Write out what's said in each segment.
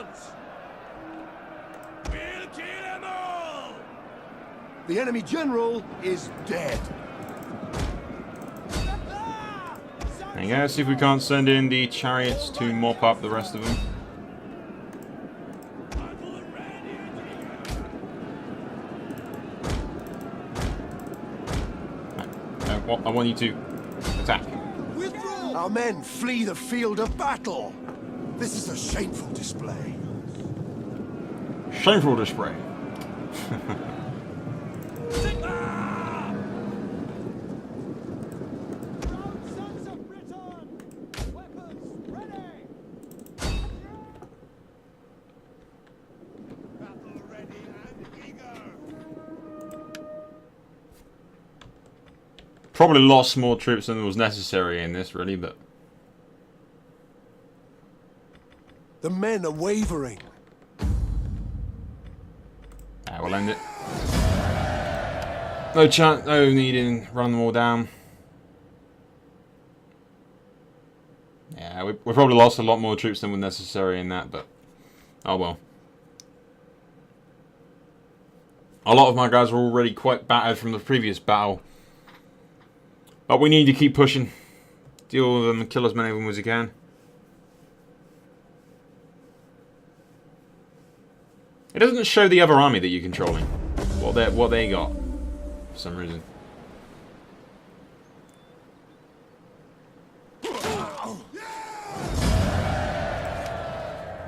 Britons! We'll kill them all! The enemy general is dead. And yeah, see if we can't send in the chariots to mop up the rest of them. I want you to attack. Our men flee the field of battle. This is a shameful display. Shameful display. Sons of Britain! Weapons ready! Battle ready and eager! Probably lost more troops than was necessary in this, really, but... The men are wavering. We'll end it. No chance, no need in run them all down. Yeah, we probably lost a lot more troops than was necessary in that, but oh well. A lot of my guys were already quite battered from the previous battle. But we need to keep pushing. Deal with them and kill as many of them as we can. It doesn't show the other army that you're controlling. What they got. For some reason.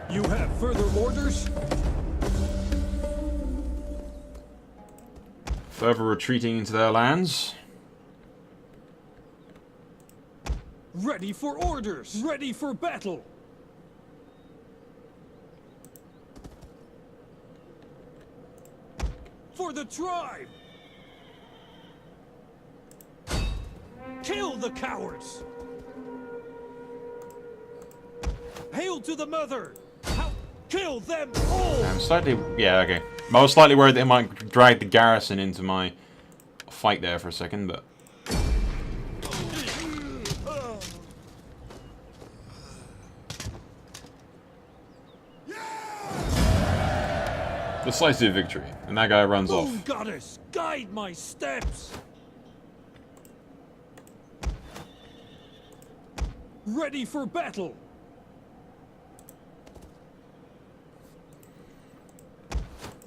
You have further orders? Further retreating into their lands. Ready for orders! Ready for battle! For the tribe! Kill the cowards! Hail to the mother! Kill them all! I'm slightly... yeah, okay. I was slightly worried they might drag the garrison into my fight there for a second, but... Decisive victory, and that guy runs off. Moon goddess, guide my steps! Ready for battle!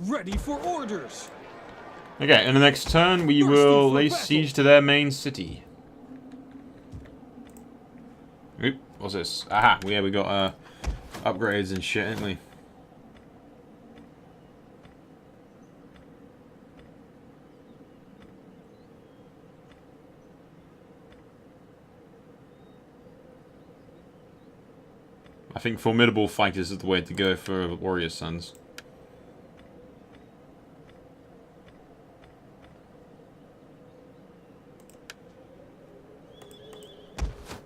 Ready for orders! Okay, in the next turn we will lay siege to their main city. Oop, what's this? Aha, yeah, we got upgrades and shit, didn't we? I think formidable fighters is the way to go for warrior sons.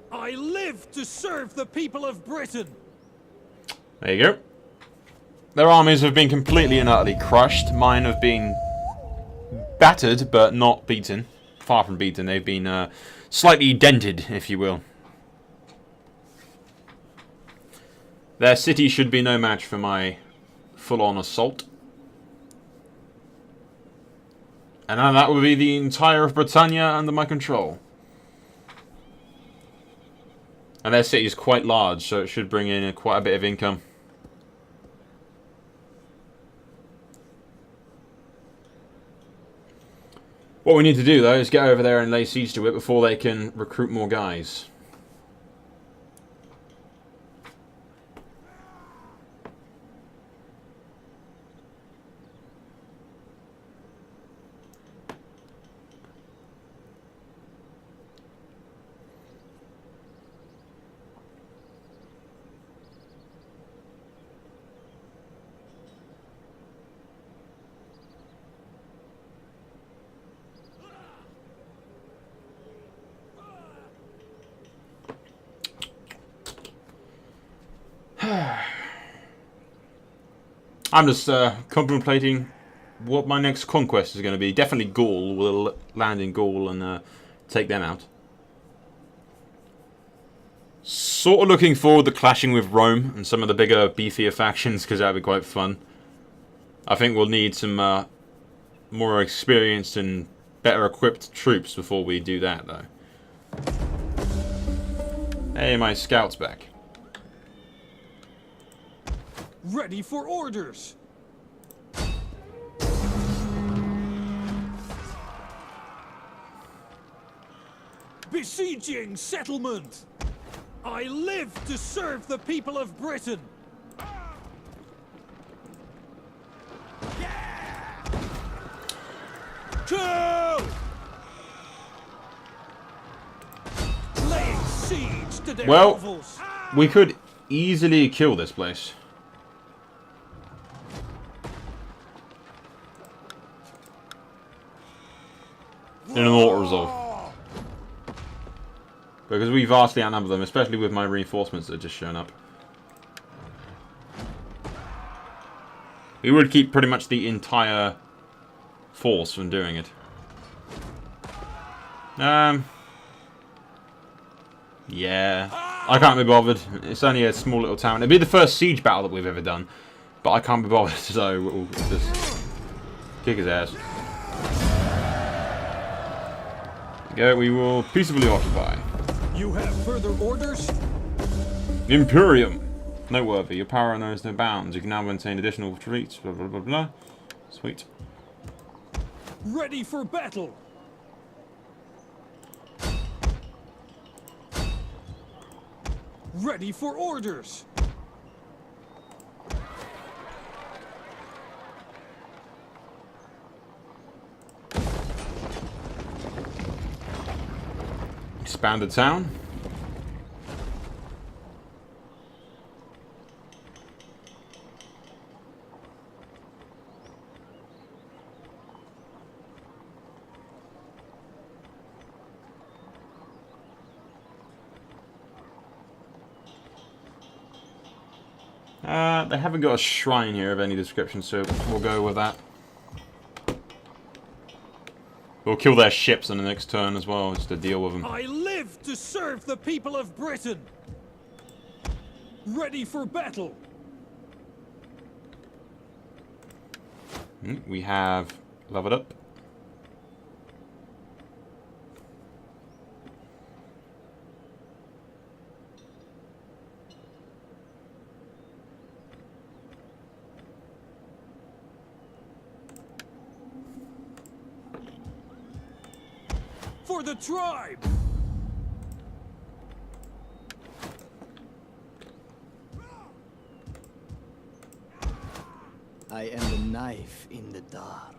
I live to serve the people of Britain! There you go. Their armies have been completely and utterly crushed. Mine have been battered, but not beaten. Far from beaten. They've been slightly dented, if you will. Their city should be no match for my full-on assault. And now that will be the entire of Britannia under my control. And their city is quite large, so it should bring in quite a bit of income. What we need to do, though, is get over there and lay siege to it before they can recruit more guys. I'm just contemplating what my next conquest is going to be. Definitely Gaul. We'll land in Gaul and take them out. Sort of looking forward to clashing with Rome and some of the bigger, beefier factions, because that would be quite fun. I think we'll need some more experienced and better equipped troops before we do that, though. Hey, my scout's back. Ready for orders. Besieging settlement. I live to serve the people of Britain. Kill! Laying siege to their hovels. We could easily kill this place. In an auto resolve. Because we vastly outnumber them, especially with my reinforcements that have just shown up. We would keep pretty much the entire force from doing it. Yeah. I can't be bothered. It's only a small little town. It'd be the first siege battle that we've ever done. But I can't be bothered, so we'll just kick his ass. There we go, we will peaceably occupy. You have further orders? Imperium. Noteworthy. Your power knows no bounds. You can now maintain additional retreats. Blah, blah, blah, blah. Sweet. Ready for battle. Ready for orders. Expand the town. They haven't got a shrine here of any description, so we'll go with that. We'll kill their ships on the next turn as well, just to deal with them. I live to serve the people of Britain. Ready for battle. We have leveled up. For the tribe! I am the knife in the dark.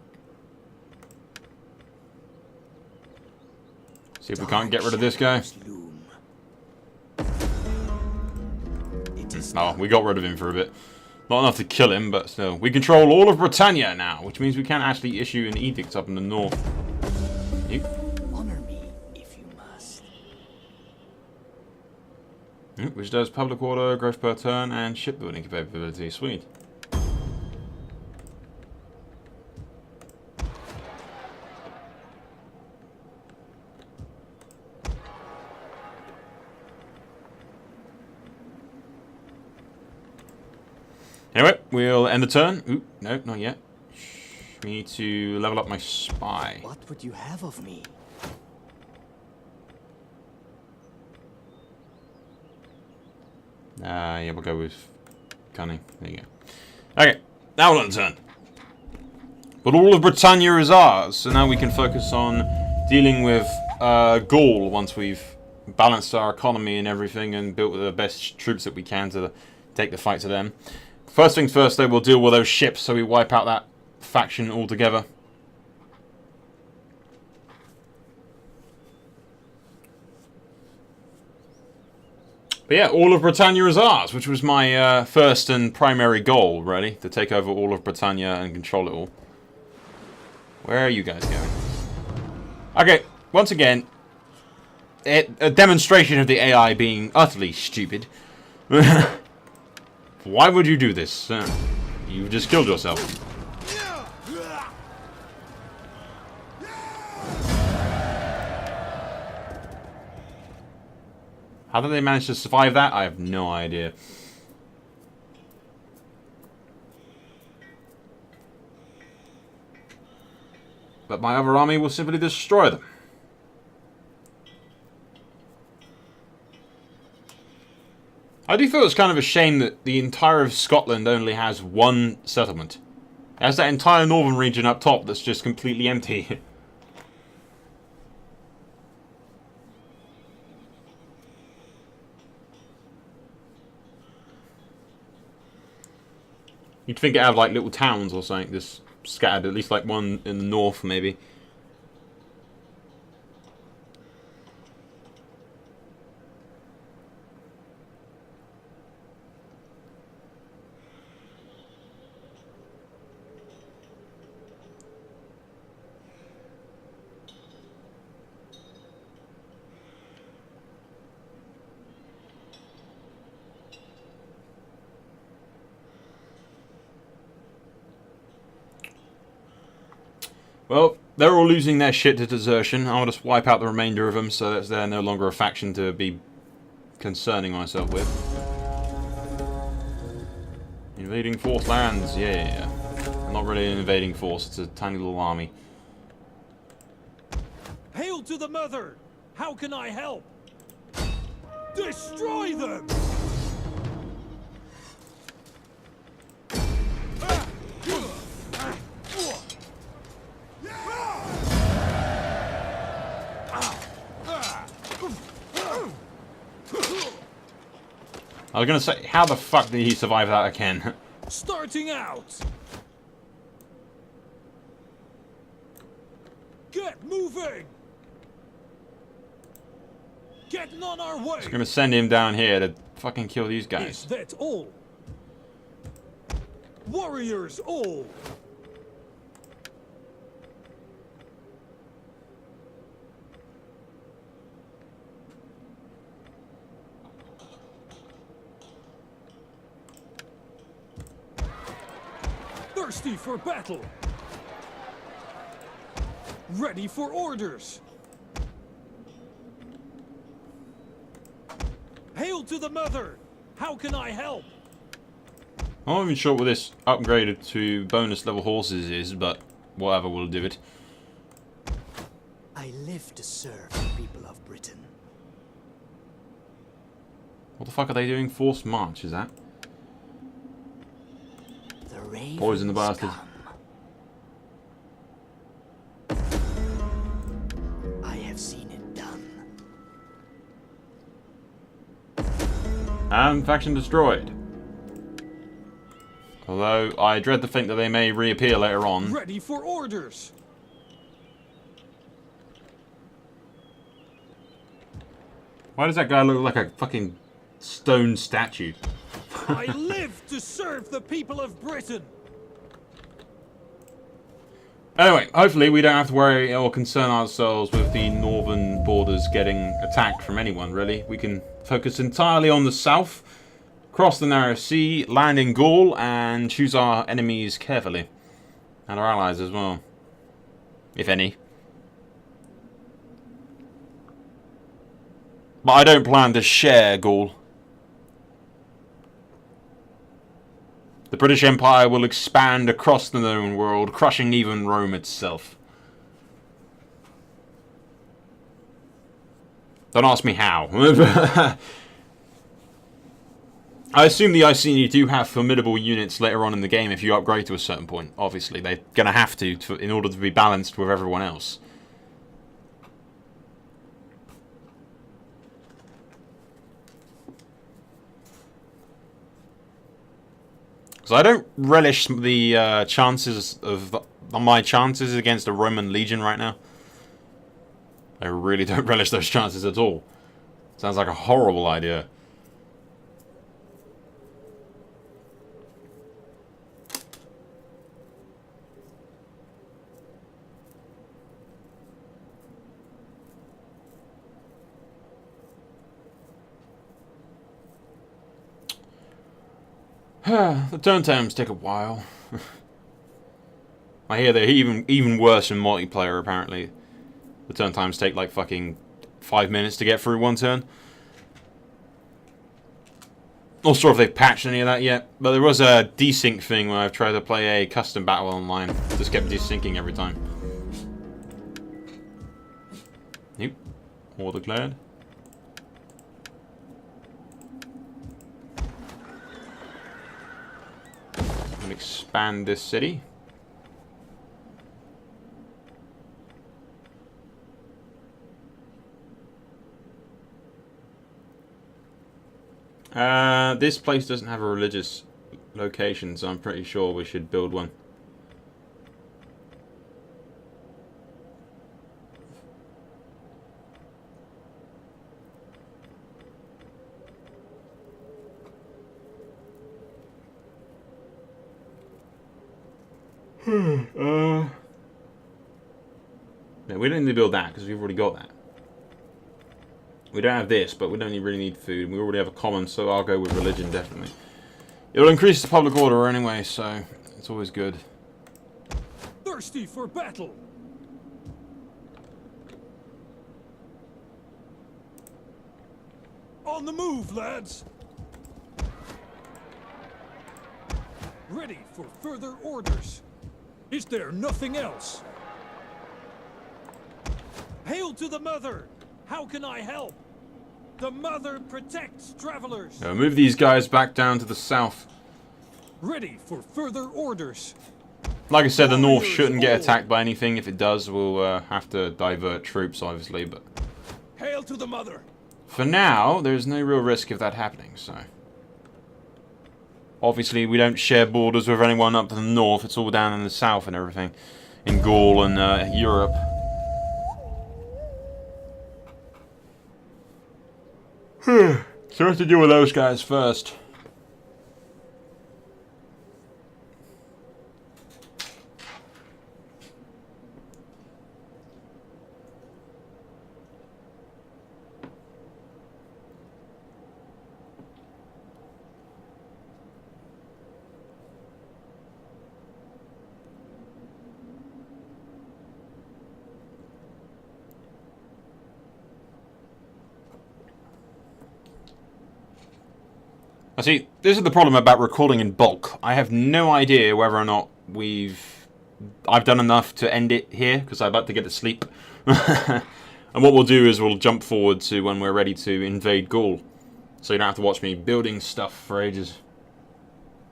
See if we can't get rid of this guy. Oh, we got rid of him for a bit. Not enough to kill him, but still. We control all of Britannia now, which means we can actually issue an edict up in the north. Which does public order, growth per turn, and shipbuilding capability. Sweet. Anyway, we'll end the turn. Ooh, no, not yet. We need to level up my spy. What would you have of me? Yeah, we'll go with cunning. There you go. Okay, now we'll end the turn. But all of Britannia is ours, so now we can focus on dealing with Gaul once we've balanced our economy and everything and built the best troops that we can to take the fight to them. First things first, though, we'll deal with those ships so we wipe out that faction altogether. But yeah, all of Britannia is ours, which was my first and primary goal, really, to take over all of Britannia and control it all. Where are you guys going? Okay, once again, a demonstration of the AI being utterly stupid. Why would you do this? You've just killed yourself. How did they manage to survive that? I have no idea. But my other army will simply destroy them. I do feel it's kind of a shame that the entire of Scotland only has one settlement. It has that entire northern region up top that's just completely empty. You'd think it'd have like little towns or something just scattered, at least like one in the north maybe. Well, they're all losing their shit to desertion. I'll just wipe out the remainder of them so that they're no longer a faction to be concerning myself with. Invading force lands, yeah. Not really an invading force, it's a tiny little army. Hail to the mother! How can I help? Destroy them! I was gonna say, how the fuck did he survive that again? Starting out! Get moving! Getting on our way! I was gonna send him down here to fucking kill these Is guys. that all? Warriors all! Thirsty for battle! Ready for orders! Hail to the mother! How can I help? I'm not even sure what this upgraded to bonus level horses is, but whatever, will do it. I live to serve the people of Britain. What the fuck are they doing? Forced march, is that? The ravens Poison the bastard. come. I have seen it done. And faction destroyed. Although, I dread to think that they may reappear later on. Ready for orders! Why does that guy look like a fucking stone statue? I live to serve the people of Britain! Anyway, hopefully we don't have to worry or concern ourselves with the northern borders getting attacked from anyone, really. We can focus entirely on the south, cross the narrow sea, land in Gaul, and choose our enemies carefully. And our allies as well. If any. But I don't plan to share Gaul. The British Empire will expand across the known world, crushing even Rome itself. Don't ask me how. I assume the Iceni do have formidable units later on in the game if you upgrade to a certain point. Obviously, they're going to have to in order to be balanced with everyone else. So I don't relish the chances of my chances against a Roman legion right now. I really don't relish those chances at all. Sounds like a horrible idea. The turn times take a while. I hear they're even worse in multiplayer, apparently. The turn times take like fucking 5 minutes to get through one turn. Not sure if they've patched any of that yet, but there was a desync thing where I've tried to play a custom battle online. Just kept desyncing every time. Nope. All declared. And expand this city. This place doesn't have a religious location, so I'm pretty sure we should build one. No, we don't need to build that because we've already got that. We don't have this, but we don't really need food. We already have a common, so I'll go with religion, definitely. It will increase the public order anyway, so it's always good. Thirsty for battle. On the move, lads. Ready for further orders. Is there nothing else? Hail to the Mother! How can I help? The Mother protects travelers. Now move these guys back down to the south. Ready for further orders. Like I said, the north shouldn't get attacked by anything. If it does, we'll have to divert troops, obviously. But Hail to the Mother! For now, there's no real risk of that happening. So obviously, we don't share borders with anyone up to the north. It's all down in the south and everything, in Gaul and Europe. So we have to deal with those guys first. See, this is the problem about recording in bulk. I have no idea whether or not I've done enough to end it here, because I'd like to get to sleep. And what we'll do is we'll jump forward to when we're ready to invade Gaul. So you don't have to watch me building stuff for ages.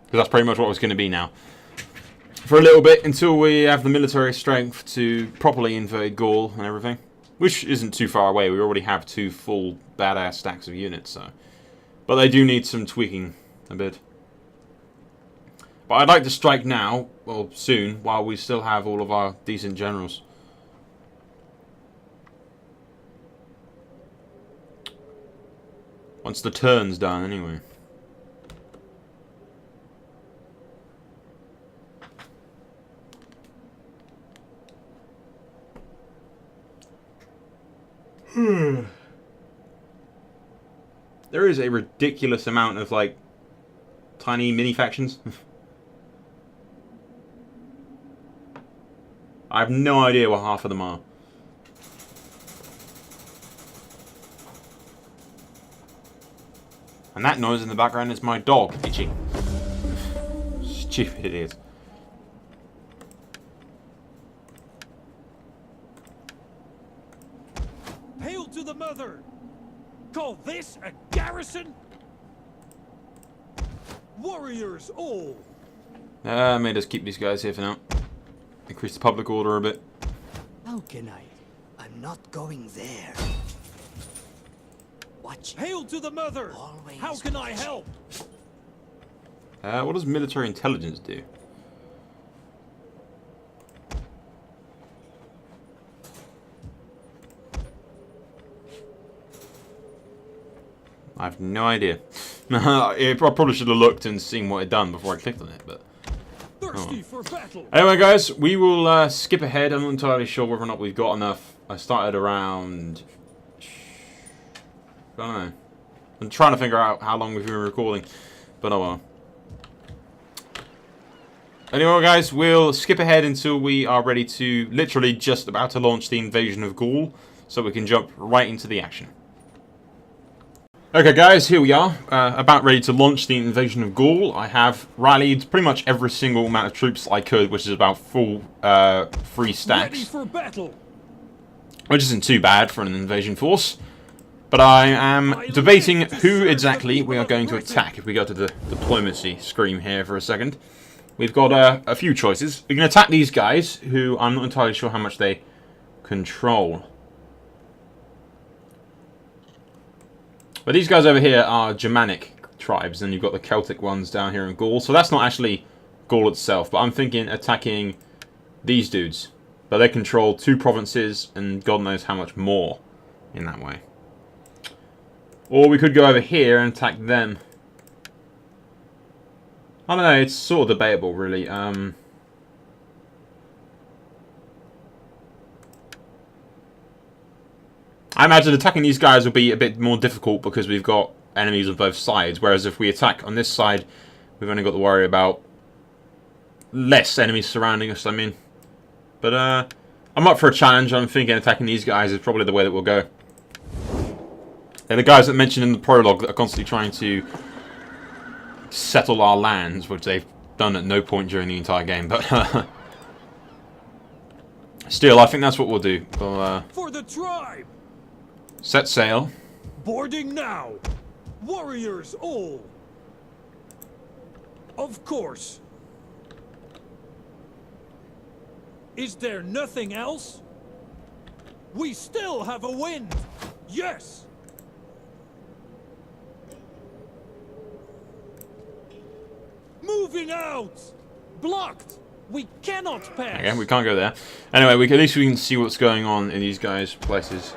Because that's pretty much what it's going to be now. For a little bit, until we have the military strength to properly invade Gaul and everything. Which isn't too far away. We already have 2 full badass stacks of units, so... But they do need some tweaking a bit. But I'd like to strike now, well, soon, while we still have all of our decent generals. Once the turn's done, anyway. There is a ridiculous amount of, like, tiny mini-factions. I have no idea what half of them are. And that noise in the background is my dog itching. Stupid it is. Hail to the Mother! Call this a garrison? Warriors all! May just keep these guys here for now. Increase the public order a bit. How can I? I'm not going there. Watch. Hail to the Mother! Always How can I help? What does military intelligence do? I have no idea. I probably should have looked and seen what it'd done before I clicked on it, but... Thirsty for battle. Anyway, guys, we will skip ahead. I'm not entirely sure whether or not we've got enough. I started around... I don't know. I'm trying to figure out how long we've been recording, but oh well. Anyway, guys, we'll skip ahead until we are ready to... literally just about to launch the invasion of Gaul, so we can jump right into the action. Okay guys, here we are, about ready to launch the invasion of Gaul. I have rallied pretty much every single amount of troops I could, which is about full 3 stacks. Ready for battle. Which isn't too bad for an invasion force. But I am debating who exactly we are going to attack. If we go to the diplomacy screen here for a second. We've got a few choices. We can attack these guys, who I'm not entirely sure how much they control. But these guys over here are Germanic tribes, and you've got the Celtic ones down here in Gaul. So that's not actually Gaul itself, but I'm thinking attacking these dudes. But they control 2 provinces, and God knows how much more in that way. Or we could go over here and attack them. I don't know, it's sort of debatable, really. I imagine attacking these guys will be a bit more difficult because we've got enemies on both sides. Whereas if we attack on this side, we've only got to worry about less enemies surrounding us, I mean. But I'm up for a challenge. I'm thinking attacking these guys is probably the way that we'll go. They're the guys that mentioned in the prologue that are constantly trying to settle our lands, which they've done at no point during the entire game. But still, I think that's what we'll do. We'll For the tribe. set sail. Boarding now. Warriors all. Of course. Is there nothing else? We still have a wind. Yes. Moving out. Blocked. We cannot pass. Okay, we can't go there. Anyway, at least we can see what's going on in these guys' places.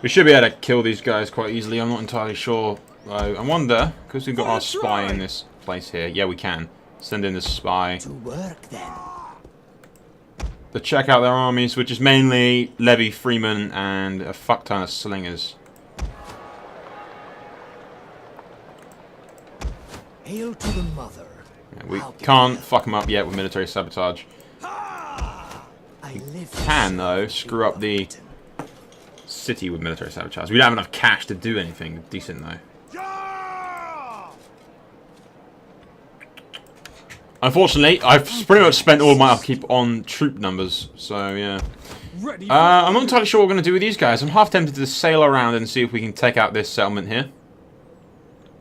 We should be able to kill these guys quite easily. I'm not entirely sure. I wonder, because we've got our spy in this place here. Yeah, we can. Send in the spy. To work then. To check out their armies, which is mainly Levy Freeman and a fuck ton of slingers. Hail to the mother. Yeah, we can't fuck them up yet with military sabotage. I live Can, though, screw up the city with military sabotage. We don't have enough cash to do anything decent, though. Unfortunately, I've pretty much spent all my upkeep on troop numbers, so yeah. I'm not entirely sure what we're going to do with these guys. I'm half tempted to sail around and see if we can take out this settlement here.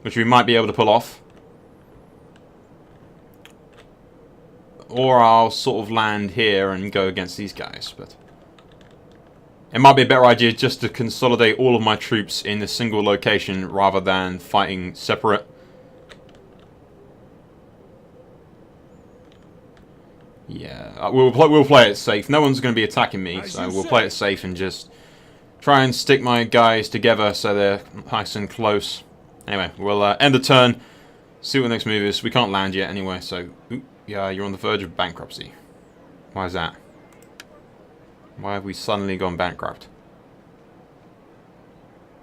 Which we might be able to pull off. Or I'll sort of land here and go against these guys, but it might be a better idea just to consolidate all of my troops in a single location rather than fighting separate. Yeah, we'll play it safe. No one's going to be attacking me, so we'll play it safe and just try and stick my guys together so they're nice and close. Anyway, we'll end the turn, see what the next move is. We can't land yet anyway, so yeah, you're on the verge of bankruptcy. Why is that? Why have we suddenly gone bankrupt?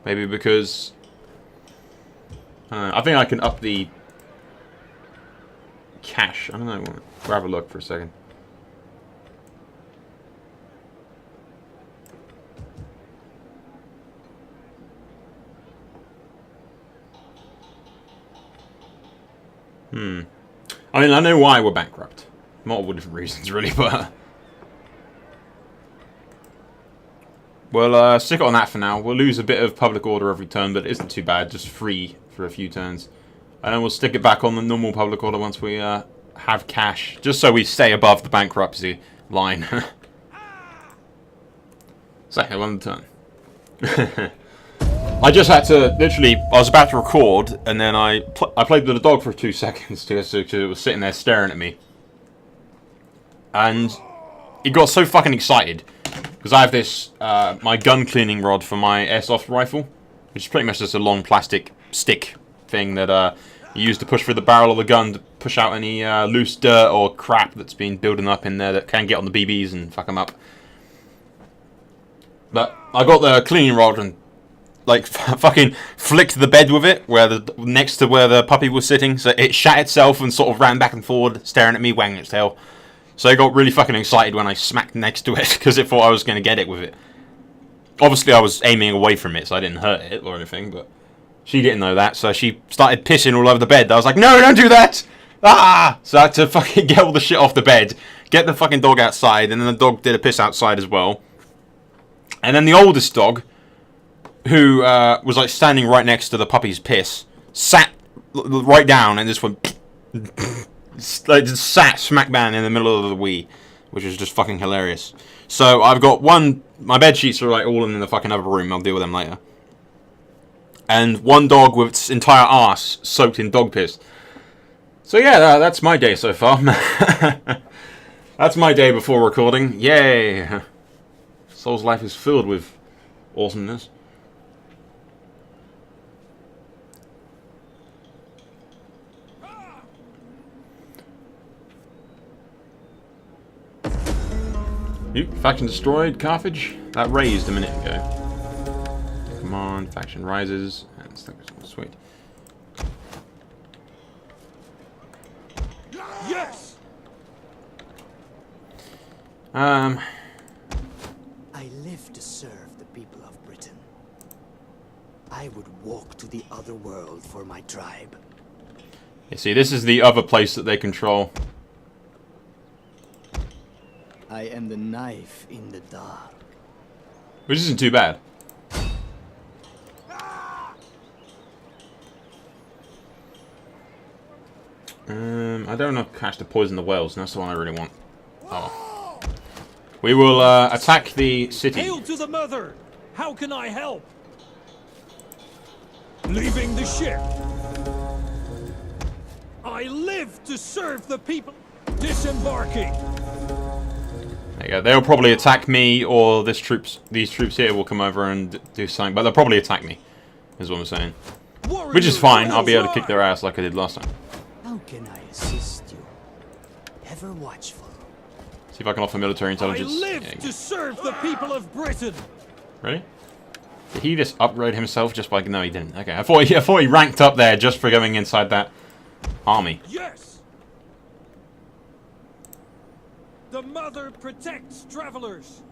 Maybe because I don't know, I think I can up the cash. I don't know. We'll have a look for a second. I mean, I know why we're bankrupt. Multiple different reasons, really, but we'll stick it on that for now. We'll lose a bit of public order every turn, but it isn't too bad. Just free for a few turns. And then we'll stick it back on the normal public order once we have cash. Just so we stay above the bankruptcy line. Second one turn. I just had to, literally, I was about to record, and then I played with the dog for 2 seconds because it was sitting there staring at me. And it got so fucking excited. Because I have this, my gun cleaning rod for my airsoft rifle. Which is pretty much just a long plastic stick thing that you use to push through the barrel of the gun to push out any loose dirt or crap that's been building up in there that can get on the BBs and fuck them up. But I got the cleaning rod and like fucking flicked the bed with it, next to where the puppy was sitting. So it shat itself and sort of ran back and forward, staring at me, wagging its tail. So I got really fucking excited when I smacked next to it because it thought I was going to get it with it. Obviously, I was aiming away from it, so I didn't hurt it or anything, but she didn't know that, so she started pissing all over the bed. I was like, no, don't do that! Ah! So I had to fucking get all the shit off the bed, get the fucking dog outside, and then the dog did a piss outside as well. And then the oldest dog, who was like standing right next to the puppy's piss, sat right down and just went... like, just sat smack bang in the middle of the wee, which was just fucking hilarious. So I've got one... My bed sheets are like all in the fucking other room. I'll deal with them later. And one dog with its entire arse soaked in dog piss. So yeah, that's my day so far. That's my day before recording. Yay! Soul's life is filled with awesomeness. Faction destroyed, Carthage. That raised a minute ago. Come on, faction rises. And sweet. Yes! I live to serve the people of Britain. I would walk to the other world for my tribe. You see, this is the other place that they control. I am the knife in the dark. Which isn't too bad. I don't know catch to poison the whales, and that's the one I really want. Oh. We will attack the city. Hail to the mother! How can I help? Leaving the ship. I live to serve the people. Disembarking. There you go. They'll probably attack me, or these troops here will come over and do something. But they'll probably attack me, is what I'm saying. Which is fine. I'll be able to kick their ass like I did last time. How can I assist you? Ever watchful. See if I can offer military intelligence. I live to serve the people of Britain. Really? Did he just upgrade himself just by... No, he didn't. Okay, I thought he ranked up there just for going inside that army. Yes. The mother protects travelers.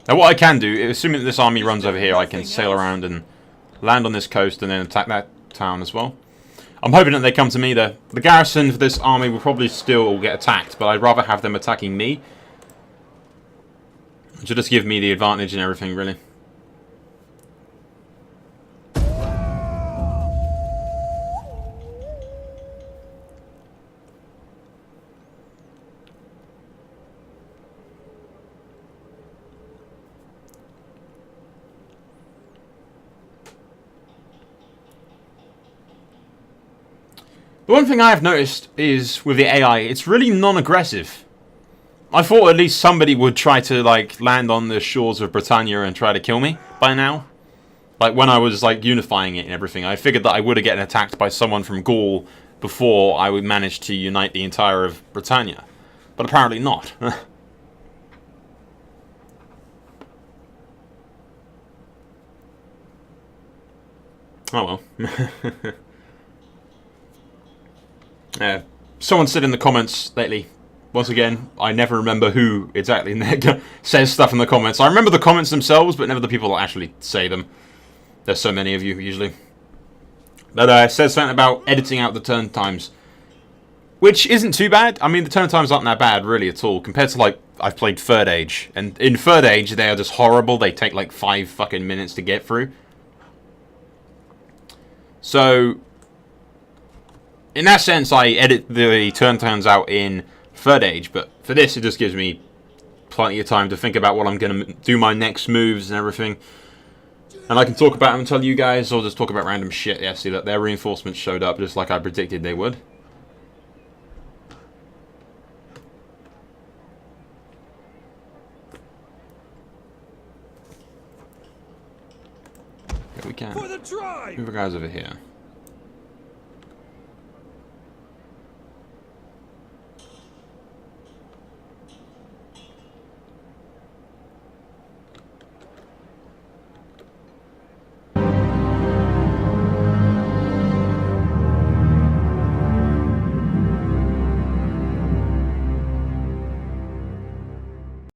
Now what I can do, assuming that this army runs over here, I can sail around and land on this coast and then attack that town as well. I'm hoping that they come to me. The garrison for this army will probably still get attacked, but I'd rather have them attacking me. It should just give me the advantage and everything, really. The one thing I have noticed is, with the AI, it's really non-aggressive. I thought at least somebody would try to, like, land on the shores of Britannia and try to kill me by now. Like, when I was, like, unifying it and everything, I figured that I would have gotten attacked by someone from Gaul before I would manage to unite the entire of Britannia. But apparently not. Oh well. Someone said in the comments lately, once again, I never remember who exactly says stuff in the comments. I remember the comments themselves, but never the people that actually say them. There's so many of you, usually. But it says something about editing out the turn times. Which isn't too bad. I mean, the turn times aren't that bad, really, at all. Compared to, like, I've played Third Age. And in Third Age, they are just horrible. They take, like, 5 fucking minutes to get through. So... in that sense, I edit the turn times out in Third Age, but for this, it just gives me plenty of time to think about what I'm going to do, my next moves and everything. And I can talk about them and tell you guys, or just talk about random shit. Yeah, see that their reinforcements showed up just like I predicted they would. Yeah, we can. For the tribe. Move the guys over here.